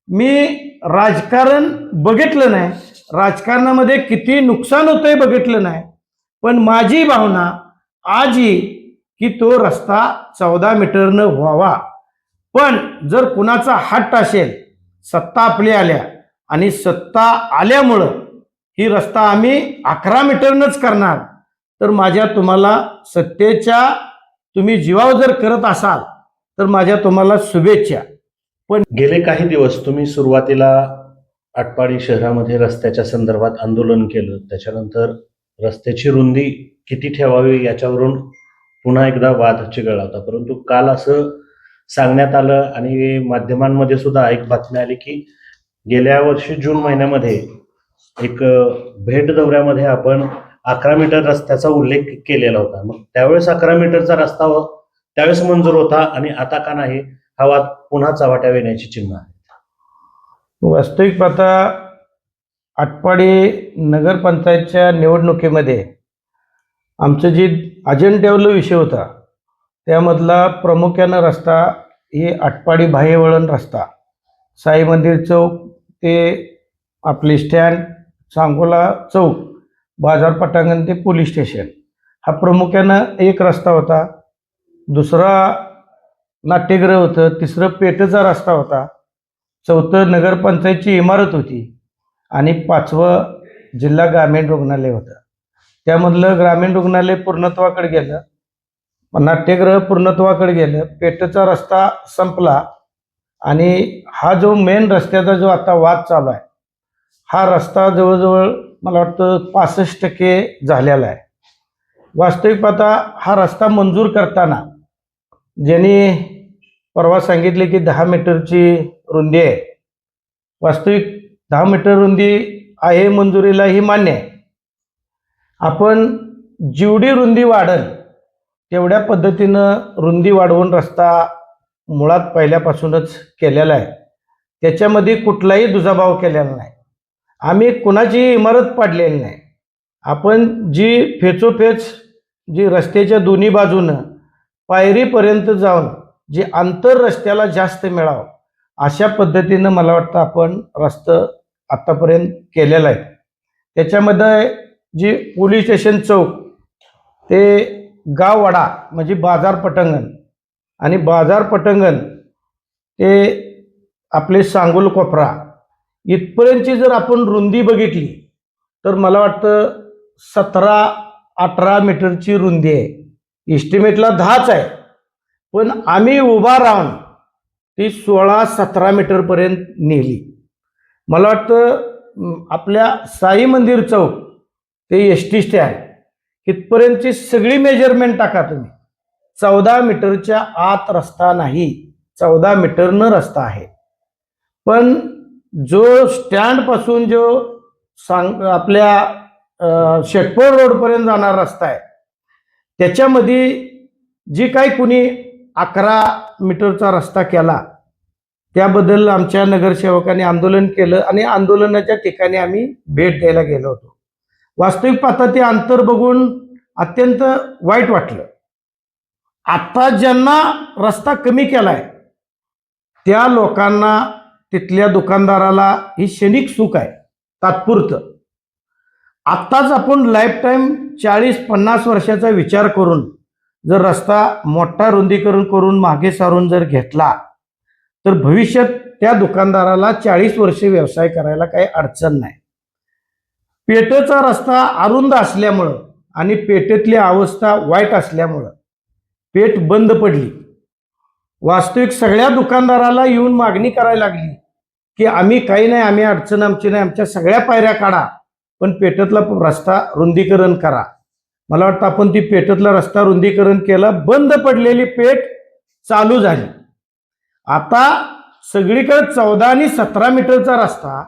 मी राजकारण बघितलं नाही, राजकारणामध्ये किती नुकसान होतंय बघितलं नाही, पण माझी भावना आज ही की तो रस्ता 14 मीटरनं व्हावा. पण जर कुणाचा हट्ट असेल, सत्ता आपली आल्या आणि सत्ता आल्यामुळं ही रस्ता आम्ही 11 मीटरनंच करणार, तर माझ्या तुम्हाला सत्तेच्या तुम्ही जीवावर जर करत असाल तर माझ्या तुम्हाला शुभेच्छा. गेले काही दिवस तुम्ही सुरुवातीला आटपाडी शहरामध्ये रस्त्याच्या संदर्भात आंदोलन केलं, त्याच्यानंतर रस्त्याची रुंदी किती ठेवावी याच्यावरून पुन्हा एकदा वाद चिघळला होता. परंतु काल असं सांगण्यात आलं आणि माध्यमांमध्ये सुद्धा एक बातमी आली की गेल्या वर्षी जून महिन्यामध्ये एक भेट दौऱ्यामध्ये आपण 11 मीटर रस्त्याचा उल्लेख केलेला होता. मग त्यावेळेस 11 मीटरचा रस्ता त्यावेळेस मंजूर होता आणि आता का नाही, हा वाद पुन्हा चव्हाट्यावर येण्याची चिन्ह आहे. वास्तविक पाहता आटपाडी नगरपंचायतच्या निवडणुकीमध्ये आमचं जे अजेंड्यावरला विषय होता त्यामधला प्रामुख्यानं रस्ता ही आटपाडी बाह्यवळण रस्ता, साई मंदिर चौक ते आपली स्टँड, सांगोला चौक, बाजार पटांगण ते पोलीस स्टेशन, हा प्रामुख्यानं एक रस्ता होता. दुसरा नाट्यगृह होतं, तिसरं पेठेचा रस्ता होता, चौथं नगरपंचायतची इमारत होती आणि 5वं जिल्हा ग्रामीण रुग्णालय होतं. त्यामधलं ग्रामीण रुग्णालय पूर्णत्वाकडे गेलं, नाट्यगृह पूर्णत्वाकडे गेलं, पेठेचा रस्ता संपला आणि हा जो मेन रस्त्याचा जो आता वाद चालू आहे, हा रस्ता जवळजवळ मला वाटतं 65% झालेला आहे. वास्तविक पाहता हा रस्ता मंजूर करताना ज्यांनी परवा सांगितले की 10 मीटरची रुंदी आहे, वास्तविक 10 मीटर रुंदी आहे, मंजुरीला ही मान्य आहे. आपण जेवढी रुंदी वाढेल तेवढ्या पद्धतीनं रुंदी वाढवून रस्ता मुळात पहिल्यापासूनच केलेला आहे, त्याच्यामध्ये कुठलाही दुजाभाव केलेला नाही. आम्ही कुणाची इमारत पाडलेली नाही. आपण जी फेचोफेच जी रस्त्याच्या दोन्ही बाजूनं पायरीपर्यंत जाऊन जे अंतर रस्त्याला जास्त मिळावं अशा पद्धतीनं मला वाटतं आपण रस्ता आत्तापर्यंत केलेला आहे. त्याच्यामध्ये जी पोलीस स्टेशन चौक ते गाववाडा म्हणजे बाजार पटांगण आणि बाजार पटांगण ते आपले सांगोल कोपरा इथपर्यंतची जर आपण रुंदी बघितली तर मला वाटतं 17-18 मीटरची रुंदी आहे. इस्टिमेटला 10च आहे, पण आम्ही उभा राहून ती 16-17 मीटरपर्यंत नेली. मला वाटतं आपल्या साई मंदिर चौक ते ST स्टँड इथपर्यंतची सगळी मेजरमेंट टाका तुम्ही, 14 मीटरच्या आत रस्ता नाही, 14 मीटरनं रस्ता आहे. पण जो स्टँडपासून जो आपल्या शेटपोळ रोडपर्यंत जाणारा रस्ता आहे त्याच्यामध्ये जी काही कुणी 11 मीटरचा रस्ता केला त्याबद्दल आमच्या नगरसेवकांनी आंदोलन केलं आणि आंदोलनाच्या ठिकाणी आम्ही भेट द्यायला गेलो होतो. वास्तविक पाहता ते अंतर बघून अत्यंत वाईट वाटलं. आता ज्यांना रस्ता कमी केलाय त्या लोकांना, तिथल्या दुकानदाराला ही क्षणिक सुख आहे, तात्पुरतं. आत्ताच आपण लाईफ टाईम 40-50 वर्षाचा विचार करून जर रस्ता मोठा रुंदीकरण करून मागे सारून जर घेतला तर भविष्यात त्या दुकानदाराला 40 वर्ष व्यवसाय करायला काही अडचण नाही. पेठेचा रस्ता अरुंद असल्यामुळं आणि पेठेतली अवस्था वाईट असल्यामुळं पेठ बंद पडली. वास्तविक सगळ्या दुकानदाराला येऊन मागणी करायला लागली की आम्ही काही नाही, आम्ही अडचण आमची नाही, आमच्या सगळ्या पायऱ्या काढा, पण पेठेतला रस्ता रुंदीकरण करा. मला वाटतं आपण ती पेठेतला रस्ता रुंदीकरण केलं, बंद पडलेली पेठ चालू झाली. आता सगळीकडे 14 आणि 17 मीटरचा रस्ता,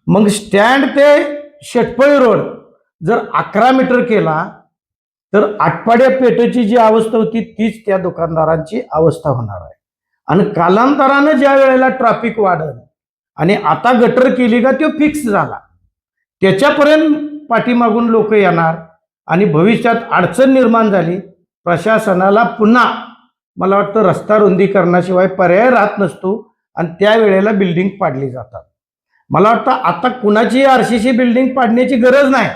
मग स्टँड ते शेटपळी रोड जर 11 मीटर केला तर आटपाड्या पेठेची जी अवस्था होती तीच त्या दुकानदारांची अवस्था होणार आहे. आणि कालांतरानं ज्या वेळेला ट्रॅफिक वाढेल आणि आता गटर केली का तो फिक्स झाला, त्याच्यापर्यंत पाठीमागून लोक येणार आणि भविष्यात अडचण निर्माण झाली, प्रशासनाला पुन्हा मला वाटतं रस्ता रुंदीकरणाशिवाय पर्याय राहत नसतो आणि त्यावेळेला बिल्डिंग पाडली जातात. मला वाटतं आता कुणाची आरसीसी बिल्डिंग पाडण्याची गरज नाही,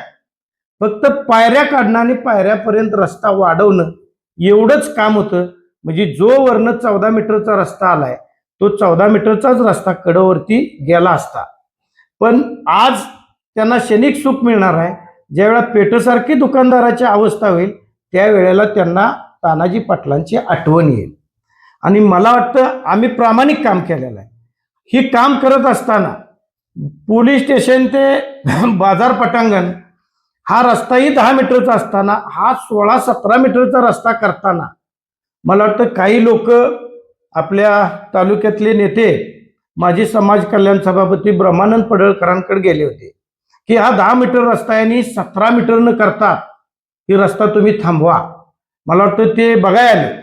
फक्त पायऱ्या काढणं आणि पायऱ्यापर्यंत रस्ता वाढवणं एवढंच काम होतं. म्हणजे जो वरनं 14 मीटरचा रस्ता आलाय तो 14 मीटरचाच रस्ता कडेवरती गेला असता. पण आज त्यांना क्षणिक सुख मिळणार आहे. ज्यावेळेला पेठसारखी दुकानदाराची अवस्था होईल त्यावेळेला त्यांना तानाजी पाटलांची आठवण येईल. आणि मला वाटतं आम्ही प्रामाणिक काम केलेलं आहे. ही काम करत असताना पोलीस स्टेशन ते बाजार पटांगण हा रस्ताही 10 मीटरचा असताना हा 16-17 मीटरचा रस्ता करताना मला वाटतं काही लोक आपल्या तालुक्यातले नेते माजी समाज कल्याण सभापती ब्रह्मानंद पडळकरांकडे गेले होते की हा 10 मीटर रस्ता आहे आणि 17 मीटर न करता ही रस्ता तुम्ही थांबवा. मला वाटतं ते बघायला आले.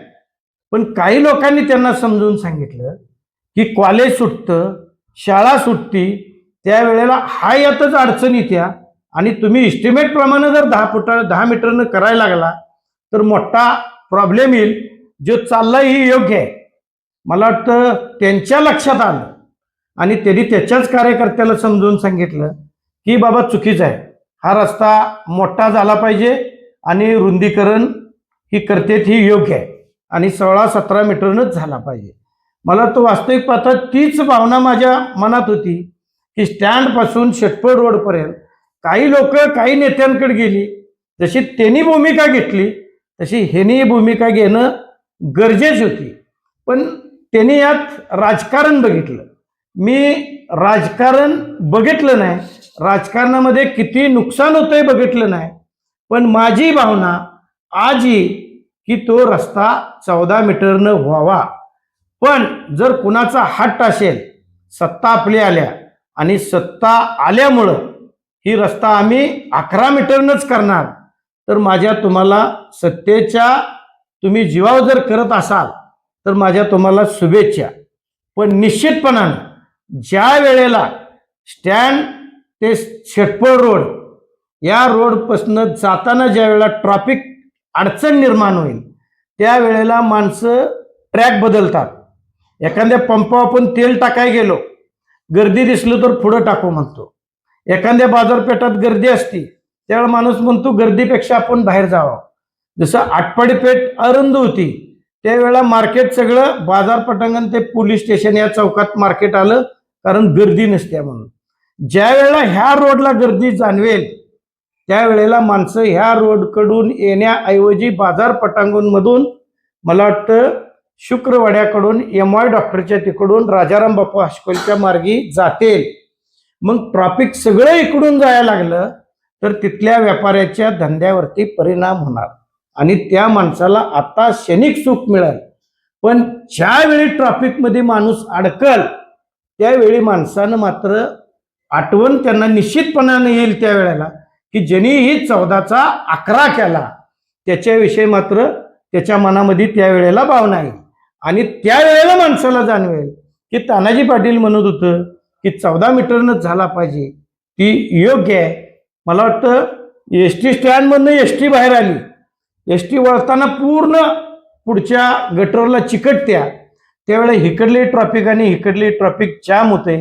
पण काही लोकांनी त्यांना समजून सांगितलं की कॉलेज सुटतं, शाळा सुटती, त्यावेळेला हा यातच अडचण येत्या आणि तुम्ही इस्टिमेट प्रमाणे जर 10 मीटरनं करायला लागला तर मोठा प्रॉब्लेम येईल. जो चाललाय ही योग्य आहे. मला वाटतं त्यांच्या लक्षात आलं आणि त्यांनी त्याच्याच कार्यकर्त्याला समजून सांगितलं की बाबा चुकीचं आहे, हा रस्ता मोठा झाला पाहिजे आणि रुंदीकरण ही करतेत ही योग्य आहे आणि 16-17 मीटरनंच झाला पाहिजे. मला तो वास्तविक पाहता तीच भावना माझ्या मनात होती की स्टँडपासून शेटपळ रोडपर्यंत काही लोक काही नेत्यांकडे गेली, जशी त्यांनी भूमिका घेतली तशी ह्यांनी भूमिका घेणं गरजेची होती. पण त्यांनी यात राजकारण बघितलं. मी राजकारण बघितलं नाही, राजकारणामध्ये किती नुकसान होतंय बघितलं नाही. पण माझी भावना आज ही की तो रस्ता 14 मीटरनं व्हावा. पण जर कुणाचा हट्ट असेल, सत्ता आपली आल्या आणि सत्ता आल्यामुळं ही रस्ता आम्ही 11 मीटरनंच करणार, तर माझ्या तुम्हाला सत्तेच्या तुम्ही जीवावर जर करत असाल तर माझ्या तुम्हाला शुभेच्छा. पण निश्चितपणानं ज्या वेळेला स्टँड ते शेटपळ रोड या रोडपासून जाताना ज्या वेळेला ट्रॅफिक अडचण निर्माण होईल त्यावेळेला माणसं ट्रॅक बदलतात. एखाद्या पंपावर आपण तेल टाकाय गेलो, गर्दी दिसलं तर पुढं टाकू म्हणतो. एखाद्या बाजारपेठात गर्दी असती त्यावेळेला माणूस म्हणतो गर्दीपेक्षा आपण बाहेर जावं. जसं आटपाडी पेठ अरुंद होती त्यावेळेला मार्केट सगळं बाजार पटांगण ते पोलीस स्टेशन या चौकात मार्केट आलं, कारण गर्दी नसत्या म्हणून. ज्या वेळेला ह्या रोडला गर्दी जाणवेल त्यावेळेला माणसं ह्या रोडकडून येण्याऐवजी बाजार पटांगणमधून मला वाटतं शुक्रवाड्याकडून MY डॉक्टरच्या तिकडून राजाराम बापू हायस्कूलच्या मार्गी जातील. मग ट्रॅफिक सगळं इकडून जायला लागलं तर तिथल्या व्यापाऱ्याच्या धंद्यावरती परिणाम होणार आणि त्या माणसाला आता क्षणिक सुख मिळेल. पण ज्यावेळी ट्रॅफिकमध्ये माणूस अडकल त्यावेळी माणसानं मात्र आठवण त्यांना निश्चितपणाने येईल त्यावेळेला की ज्यांनी ही 14चा 11 केला त्याच्याविषयी मात्र त्याच्या मनामध्ये त्यावेळेला भावना येईल आणि त्यावेळेला माणसाला जाणवेल की तानाजी पाटील म्हणत होतं की 14 मीटरनंच झाला पाहिजे, ती योग्य आहे. मला वाटतं एसटी स्टँडमधनं एसटी बाहेर आली, एसटी वळताना पूर्ण पुढच्या गटरला चिकटत्या, त्यावेळेला इकडली ट्रॅफिक आणि इकडली ट्रॅफिक जाम होते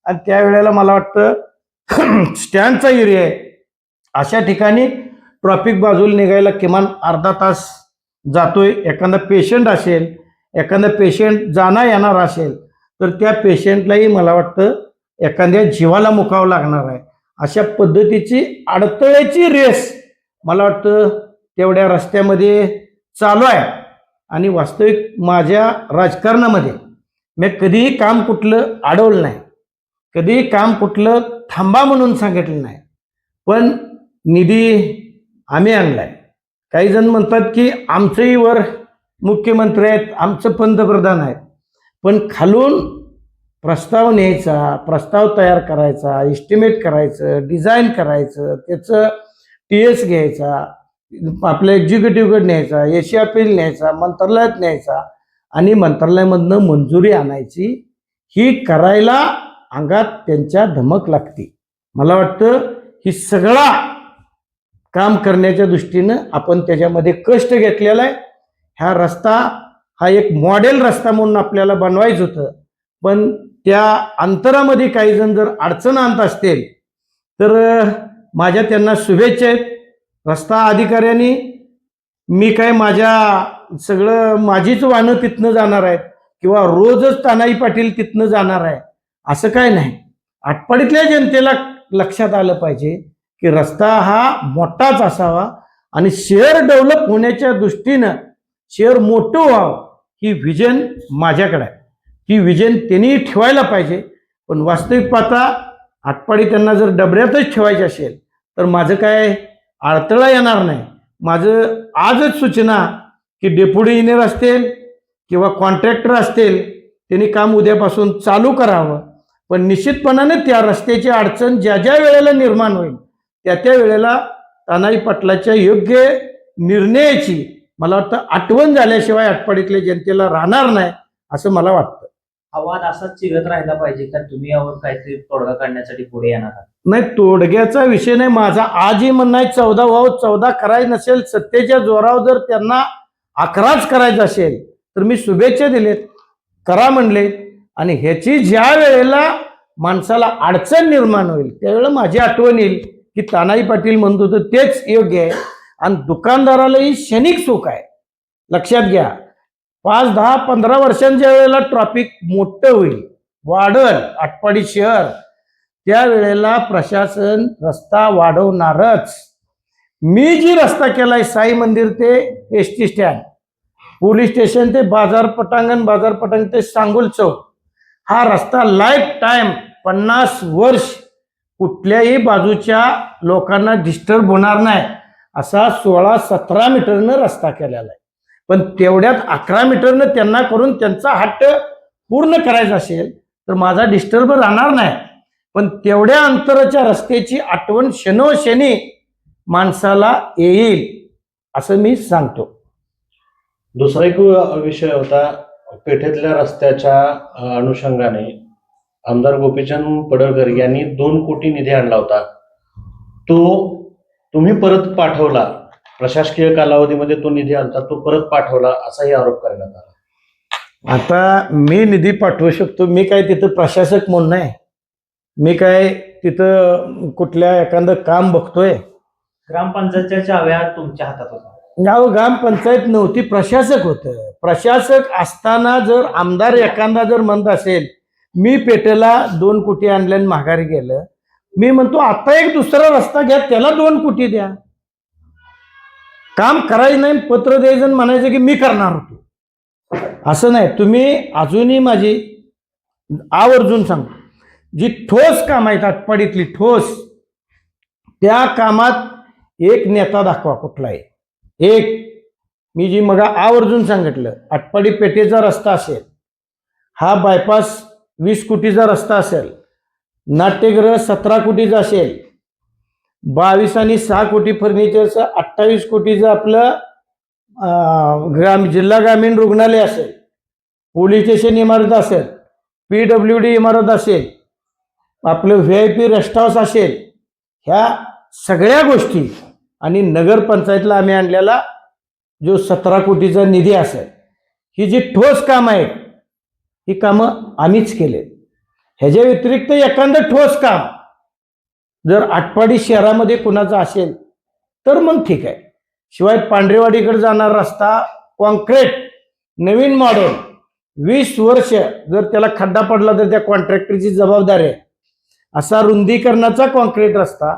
आणि त्यावेळेला मला वाटतं स्टँडचा एरिया आहे अशा ठिकाणी ट्रॅफिक बाजूला निघायला किमान अर्धा तास जातोय. एखादा पेशंट असेल, एखादा पेशंट जाणार येणार असेल तर त्या पेशंटलाही मला वाटतं एखाद्या जीवाला मुकावं लागणार आहे. अशा पद्धतीची अडथळ्याची रेस मला वाटतं तेवढ्या रस्त्यामध्ये चालू आहे. आणि वास्तविक माझ्या राजकारणामध्ये मी कधीही काम कुठलं अडवलं नाही, कधीही काम कुठलं थांबा म्हणून सांगितलं नाही. पण निधी आम्ही आणलाय. काही जण म्हणतात की आमचंही वर मुख्यमंत्री आहेत, आमचं पंतप्रधान आहेत, पण खालून प्रस्ताव न्यायचा, प्रस्ताव तयार करायचा, एस्टिमेट करायचं, डिझाईन करायचं, त्याचं TS घ्यायचा, आपल्या एक्झिक्युटिव्हकडे न्यायचा, एशियापील न्यायचा, मंत्रालयात न्यायचा आणि मंत्रालयामधनं मंजुरी आणायची, ही करायला अंगात त्यांच्या धमक लागते. मला वाटतं ही सगळा काम करण्याच्या दृष्टीनं आपण त्याच्यामध्ये कष्ट घेतलेला आहे. हा रस्ता हा एक मॉडेल रस्ता म्हणून आपल्याला बनवायचं होतं, पण त्या अंतरामध्ये काही जण जर अडचण आणत असतील तर माझ्या त्यांना शुभेच्छा आहेत. रस्ता अधिकाऱ्यांनी मी काय सगळं माझीच वाहनं तिथनं जाणार आहेत किंवा रोजच तानाई पाटील तिथनं जाणार आहे असं काय नाही. आटपाडीतल्या जनतेला लक्षात आलं पाहिजे की रस्ता हा मोठाच असावा आणि शहर डेव्हलप होण्याच्या दृष्टीनं शहर मोठं व्हावं ही विजन माझ्याकडे आहे. ती विजन त्यांनी ठेवायला पाहिजे. पण वास्तविक पाहता आटपाडी त्यांना जर डबऱ्यातच ठेवायची असेल तर माझं काय अडथळा येणार नाही. माझं आजच सूचना की डेप्युटी इंजिनियर असतील किंवा कॉन्ट्रॅक्टर असतील त्यांनी काम उद्यापासून चालू करावं. पण निश्चितपणाने त्या रस्त्याची अडचण ज्या ज्या वेळेला निर्माण होईल त्या वेळेला तानाई पाटलाच्या योग्य निर्णयाची मला वाटतं आठवण झाल्याशिवाय आटपाडीतल्या जनतेला राहणार नाही असं मला वाटतं. हा वाद असाच चिघत राहिला पाहिजे का तुम्ही यावर काहीतरी तोडगा काढण्यासाठी पुढे येणार आहात? नाही, तोडग्याचा विषय नाही. माझा आजही म्हणणं आहे 14 व्हावं, 14 करायचं नसेल, सत्तेच्या जोरावर जर त्यांना 11च करायचं असेल तर मी शुभेच्छा दिलेत, करा म्हणले. आणि ह्याची ज्या वेळेला माणसाला अडचण निर्माण होईल त्यावेळेला माझी आठवण येईल की तानाई पाटील म्हणत होतं तेच योग्य आहे. आणि दुकानदारालाही क्षणिक सुख आहे. लक्षात घ्या, 5, 10, 15 वर्षांच्या वेळेला ट्रॅफिक मोठं होईल, वाढल आटपाडी शहर, त्यावेळेला प्रशासन रस्ता वाढवणारच. मी जी रस्ता केलाय साई मंदिर ते एसटी स्टँड, पोलीस स्टेशन ते बाजार पटांगण ते सांगोल चौक, हा रस्ता लाईफ टाइम 50 वर्ष कुठल्याही बाजूच्या लोकांना डिस्टर्ब होणार नाही असा 16-17 मीटरनं रस्ता केलेला आहे. पण तेवढ्यात 11 मीटरनं त्यांना करून त्यांचा हट्ट पूर्ण करायचा असेल तर माझा डिस्टर्ब राहणार नाही. पण तेवढ्या अंतराच्या रस्त्याची आठवण क्षणोक्षणी माणसाला येईल असं मी सांगतो. दुसरा एक विषय होता, पेठेतल्या रस्त्याच्या अनुषंगाने आमदार गोपीचंद पडळकर यांनी 2 कोटी निधी आणला होता. तो तुम्ही परत पाठवला, प्रशासकीय कालावधीमध्ये तो निधी आला, तो परत पाठवला असाही आरोप करण्यात आला. आता मी निधी पाठवू शकतो, मी काय तिथं प्रशासक म्हणून नाही, मी काय तिथं कुठल्या एखादं काम बघतोय. ग्रामपंचायतच्या चाव्या तुमच्या हातात होत्या. गाव ग्रामपंचायत नव्हती, प्रशासक होतं. प्रशासक असताना जर आमदार एखादा जर म्हणत असेल मी पेठेला 2 कोटी आणल्याने माघारी गेलं, मी म्हणतो आता एक दुसरा रस्ता घ्या, त्याला 2 कोटी द्या. काम करायचं नाही, पत्र द्यायचं आणि म्हणायचं की मी करणार होतो असं नाही. तुम्ही अजूनही माझी आवर्जून सांगतो, जी ठोस काम आहेत आटपाडीतली ठोस, त्या कामात एक नेता दाखवा कुठलाही एक. मी जी मग आवर्जून सांगितलं, आटपाडी पेठेचा रस्ता असेल, हा बायपास 20 कोटीचा रस्ता असेल, नाट्यगृह 17 कोटीचं असेल, 22 आणि 6 कोटी फर्निचरचं 28 कोटीचं आपलं जिल्हा ग्रामीण रुग्णालय असेल, पोलीस स्टेशन इमारत असेल, PWD इमारत असेल, आपलं VIP रेस्ट हाऊस असेल, ह्या सगळ्या गोष्टी आणि नगरपंचायतला आम्ही आणलेला जो 17 कोटीचा निधी असेल, ही जी ठोस कामं आहेत ही कामं आम्हीच केले. ह्याच्या व्यतिरिक्त एखादं ठोस काम जर आटपाडी शहरामध्ये कुणाचं असेल तर मग ठीक आहे. शिवाय पांढरेवाडीकडे जाणारा रस्ता कॉन्क्रीट नवीन मॉडेल 20 वर्ष जर त्याला खड्डा पडला तर त्या कॉन्ट्रॅक्टरची जबाबदारी आहे. असा रुंदीकरणाचा कॉन्क्रीट रस्ता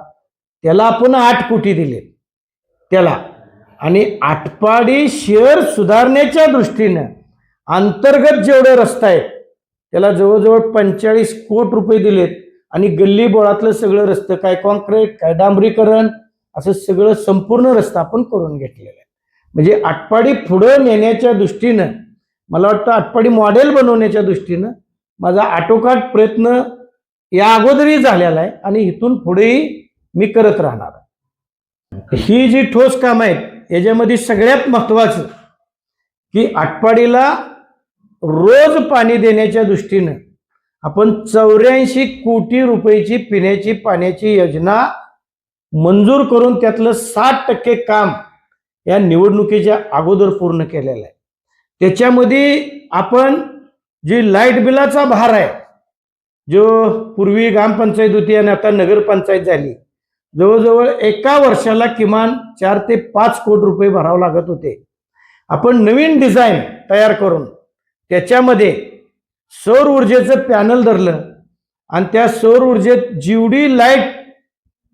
त्याला आपण 8 कोटी दिले त्याला. आणि आटपाडी शहर सुधारण्याच्या दृष्टीनं अंतर्गत जेवढे रस्ते आहेत त्याला जवळजवळ 45 कोटी रुपये दिलेत. आणि गल्ली बोळातलं सगळं रस्तं, काय कॉन्क्रीट काय डांबरीकरण, असं सगळं संपूर्ण रस्ता आपण करून घेतलेलं आहे. म्हणजे आटपाडी पुढं नेण्याच्या दृष्टीनं, मला वाटतं आटपाडी मॉडेल बनवण्याच्या दृष्टीनं माझा आटोकाट प्रयत्न या अगोदरही झालेला आहे आणि इथून पुढेही मी करत राहणार. ही जी ठोस कामं आहेत याच्यामध्ये सगळ्यात महत्वाचं की आटपाडीला रोज पाणी देण्याच्या दृष्टीनं आपण 84 कोटी रुपयाची पिण्याची पाण्याची योजना मंजूर करून त्यातलं 60% काम या निवडणुकीच्या अगोदर पूर्ण केलेलं आहे. त्याच्यामध्ये आपण जी लाईट बिलाचा भार आहे, जो पूर्वी ग्रामपंचायत होती आणि आता नगरपंचायत झाली, जवळजवळ एका वर्षाला किमान 4 ते 5 कोटी रुपये भरावे लागत होते. आपण नवीन डिझाईन तयार करून त्याच्यामध्ये सौर ऊर्जेचं पॅनल धरलं आणि त्या सौर ऊर्जेत जेवढी लाईट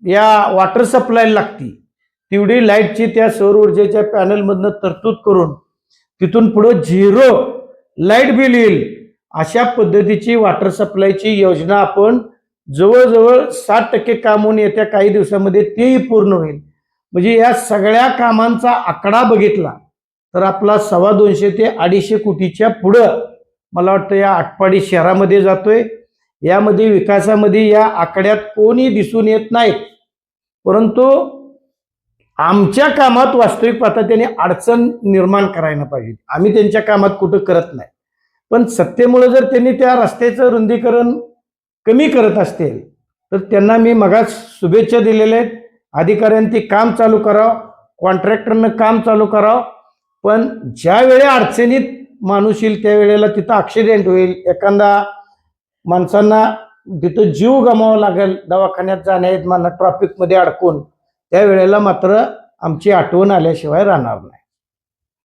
या वॉटर सप्लायला लागती तेवढी लाईटची त्या सौर ऊर्जेच्या पॅनलमधनं तरतूद करून तिथून पुढे 0 लाईट बिल येईल अशा पद्धतीची वॉटर सप्लायची योजना आपण जवळजवळ 60% काम होऊन येत्या काही दिवसामध्ये तेही पूर्ण होईल. म्हणजे या सगळ्या कामांचा आकडा बघितला तर आपला 250 ते 250 कोटीच्या पुढं मला वाटतं या आटपाडी शहरामध्ये जातोय. यामध्ये विकासामध्ये या आकड्यात कोणी दिसून येत नाहीत, परंतु आमच्या कामात वास्तविक पाहता त्यांनी अडचण निर्माण करायला पाहिजे. आम्ही त्यांच्या कामात कुठं करत नाही, पण सत्तेमुळे जर त्यांनी त्या रस्त्याचं रुंदीकरण कमी करत असतील तर त्यांना मी मगाच शुभेच्छा दिलेल्या आहेत. अधिकाऱ्यांनी ते काम चालू करावं, कॉन्ट्रॅक्टरनं काम चालू करावं, पण ज्या वेळी अडचणीत माणूस येईल त्यावेळेला तिथं ॲक्सिडेंट होईल, एखादा माणसांना तिथं जीव गमावा लागेल दवाखान्यात जाण्यात, मला ट्रॅफिकमध्ये अडकून, त्यावेळेला मात्र आमची आठवण आल्याशिवाय राहणार नाही.